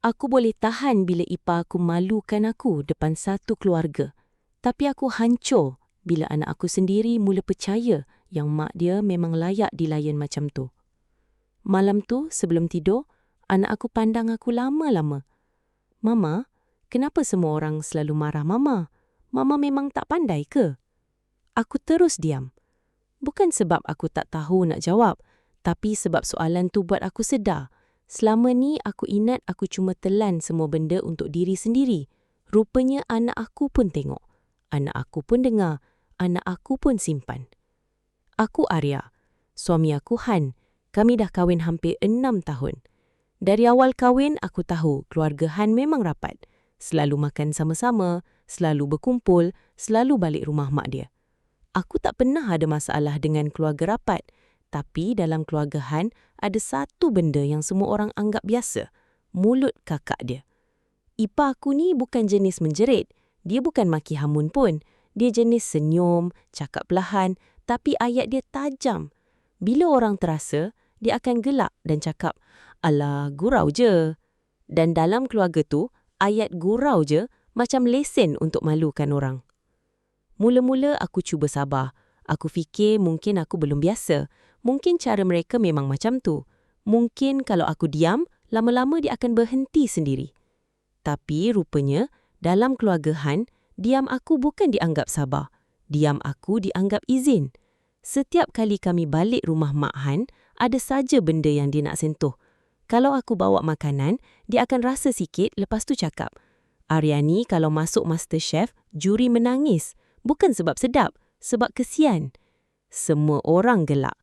Aku boleh tahan bila ipar aku malukan aku depan satu keluarga. Tapi aku hancur bila anak aku sendiri mula percaya yang mak dia memang layak dilayan macam tu. Malam tu sebelum tidur, anak aku pandang aku lama-lama. Mama, kenapa semua orang selalu marah Mama? Mama memang tak pandai ke? Aku terus diam. Bukan sebab aku tak tahu nak jawab, tapi sebab soalan tu buat aku sedar. Selama ni aku ingat aku cuma telan semua benda untuk diri sendiri. Rupanya anak aku pun tengok. Anak aku pun dengar. Anak aku pun simpan. Aku Arya. Suami aku Han. Kami dah kahwin hampir 6 tahun. Dari awal kahwin aku tahu keluarga Han memang rapat. Selalu makan sama-sama, selalu berkumpul, selalu balik rumah mak dia. Aku tak pernah ada masalah dengan keluarga rapat. Tapi dalam keluarga Han, ada satu benda yang semua orang anggap biasa. Mulut kakak dia. Ipar aku ni bukan jenis menjerit. Dia bukan maki hamun pun. Dia jenis senyum, cakap perlahan, tapi ayat dia tajam. Bila orang terasa, dia akan gelak dan cakap, "Alah, gurau je." Dan dalam keluarga tu, ayat gurau je macam lesen untuk malukan orang. Mula-mula aku cuba sabar. Aku fikir mungkin aku belum biasa. Mungkin cara mereka memang macam tu. Mungkin kalau aku diam, lama-lama dia akan berhenti sendiri. Tapi rupanya, dalam keluarga Han, diam aku bukan dianggap sabar. Diam aku dianggap izin. Setiap kali kami balik rumah Mak Han, ada saja benda yang dia nak sentuh. Kalau aku bawa makanan, dia akan rasa sikit lepas tu cakap, "Aryani kalau masuk MasterChef, juri menangis. Bukan sebab sedap, sebab kesian." Semua orang gelak.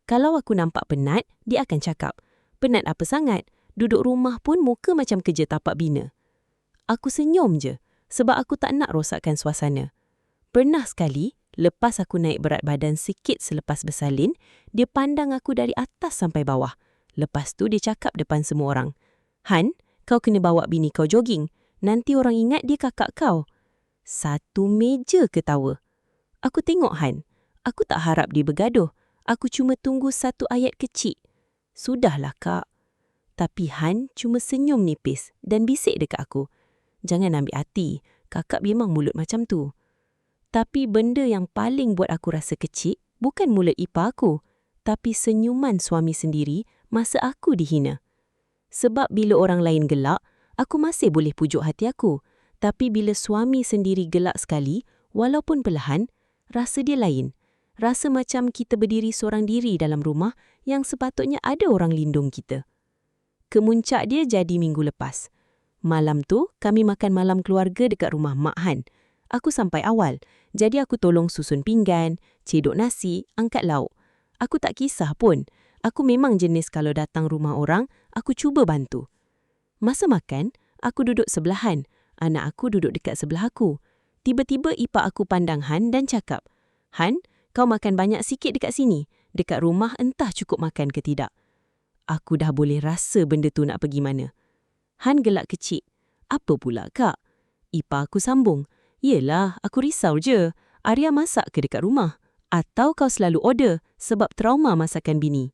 Kalau aku nampak penat, dia akan cakap, "Penat apa sangat? Duduk rumah pun muka macam kerja tapak bina." Aku senyum je, sebab aku tak nak rosakkan suasana. Pernah sekali, lepas aku naik berat badan sikit selepas bersalin, dia pandang aku dari atas sampai bawah. Lepas tu dia cakap depan semua orang, "Han, kau kena bawa bini kau jogging. Nanti orang ingat dia kakak kau." Satu meja ketawa. Aku tengok Han. Aku tak harap dia bergaduh. Aku cuma tunggu satu ayat kecil. "Sudahlah, Kak." Tapi Han cuma senyum nipis dan bisik dekat aku, "Jangan ambil hati. Kakak memang mulut macam tu." Tapi benda yang paling buat aku rasa kecil bukan mulut ipar aku, tapi senyuman suami sendiri masa aku dihina. Sebab bila orang lain gelak, aku masih boleh pujuk hati aku. Tapi bila suami sendiri gelak sekali, walaupun perlahan, rasa dia lain. Rasa macam kita berdiri seorang diri dalam rumah yang sepatutnya ada orang lindung kita. Kemuncak dia jadi minggu lepas. Malam tu, kami makan malam keluarga dekat rumah Mak Han. Aku sampai awal, jadi aku tolong susun pinggan, cedok nasi, angkat lauk. Aku tak kisah pun. Aku memang jenis kalau datang rumah orang, aku cuba bantu. Masa makan, aku duduk sebelahan. Anak aku duduk dekat sebelah aku. Tiba-tiba ipar aku pandang Han dan cakap, "Han, kau makan banyak sikit dekat sini. Dekat rumah entah cukup makan ke tidak." Aku dah boleh rasa benda tu nak pergi mana. Han gelak kecil. "Apa pula, Kak?" Ipar aku sambung, "Yelah, aku risau je. Arya masak ke dekat rumah? Atau kau selalu order sebab trauma masakan bini?"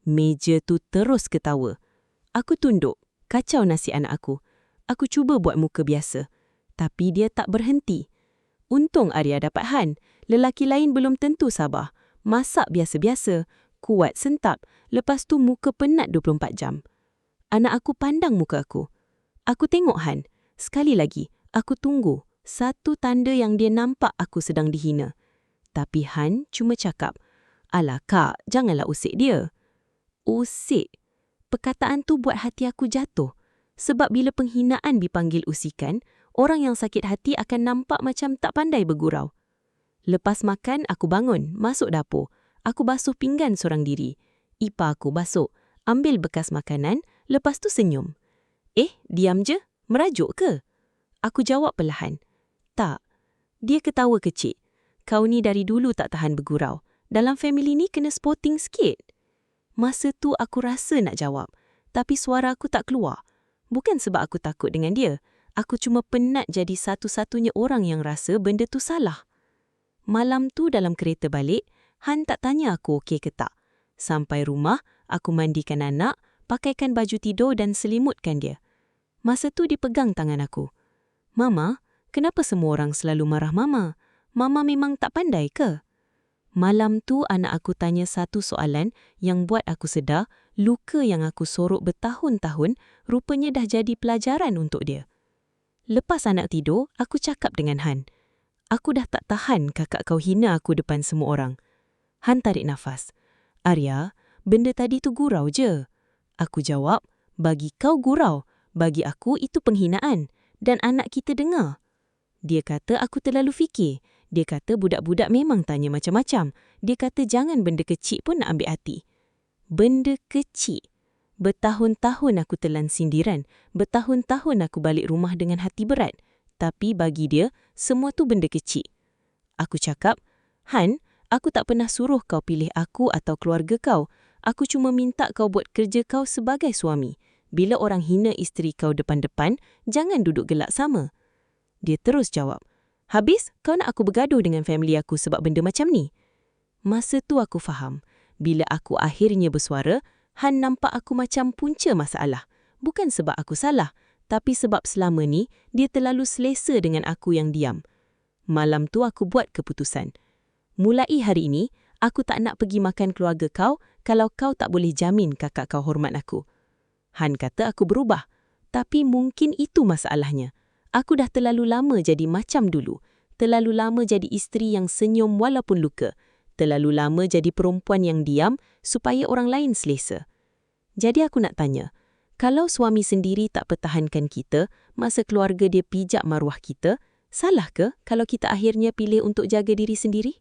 Meja tu terus ketawa. Aku tunduk, kacau nasi anak aku. Aku cuba buat muka biasa. Tapi dia tak berhenti. Untung Arya dapat Han. Lelaki lain belum tentu sabar. Masak biasa-biasa. Kuat sentap. Lepas tu muka penat 24 jam. Anak aku pandang muka aku. Aku tengok Han. Sekali lagi, aku tunggu. Satu tanda yang dia nampak aku sedang dihina. Tapi Han cuma cakap, "Alah Kak, janganlah usik dia." Usik. Perkataan tu buat hati aku jatuh. Sebab bila penghinaan dipanggil usikan, orang yang sakit hati akan nampak macam tak pandai bergurau. Lepas makan, aku bangun, masuk dapur. Aku basuh pinggan seorang diri. Ipar aku basuh, ambil bekas makanan, lepas tu senyum. Diam je? Merajuk ke?" Aku jawab perlahan, "Tak." Dia ketawa kecil. "Kau ni dari dulu tak tahan bergurau. Dalam family ni kena sporting sikit." Masa tu aku rasa nak jawab, tapi suara aku tak keluar. Bukan sebab aku takut dengan dia. Aku cuma penat jadi satu-satunya orang yang rasa benda tu salah. Malam tu dalam kereta balik, Han tak tanya aku okey ke tak. Sampai rumah, aku mandikan anak, pakaikan baju tidur dan selimutkan dia. Masa tu dia pegang tangan aku. "Mama, kenapa semua orang selalu marah Mama? Mama memang tak pandai ke?" Malam tu anak aku tanya satu soalan yang buat aku sedar luka yang aku sorok bertahun-tahun rupanya dah jadi pelajaran untuk dia. Lepas anak tidur, aku cakap dengan Han. "Aku dah tak tahan kakak kau hina aku depan semua orang." Han tarik nafas. "Arya, benda tadi tu gurau je." Aku jawab, "Bagi kau gurau, bagi aku itu penghinaan. Dan anak kita dengar." Dia kata aku terlalu fikir. Dia kata budak-budak memang tanya macam-macam. Dia kata jangan benda kecil pun nak ambil hati. Benda kecil. Bertahun-tahun aku telan sindiran. Bertahun-tahun aku balik rumah dengan hati berat. Tapi bagi dia, semua tu benda kecil. Aku cakap, "Han, aku tak pernah suruh kau pilih aku atau keluarga kau. Aku cuma minta kau buat kerja kau sebagai suami. Bila orang hina isteri kau depan-depan, jangan duduk gelak sama." Dia terus jawab, "Habis kau nak aku bergaduh dengan family aku sebab benda macam ni?" Masa tu aku faham. Bila aku akhirnya bersuara, Han nampak aku macam punca masalah. Bukan sebab aku salah, tapi sebab selama ni dia terlalu selesa dengan aku yang diam. Malam tu aku buat keputusan. Mulai hari ini, aku tak nak pergi makan keluarga kau kalau kau tak boleh jamin kakak kau hormat aku. Han kata aku berubah. Tapi mungkin itu masalahnya. Aku dah terlalu lama jadi macam dulu. Terlalu lama jadi isteri yang senyum walaupun luka. Terlalu lama jadi perempuan yang diam supaya orang lain selesa. Jadi aku nak tanya, kalau suami sendiri tak pertahankan kita masa keluarga dia pijak maruah kita, salah ke kalau kita akhirnya pilih untuk jaga diri sendiri?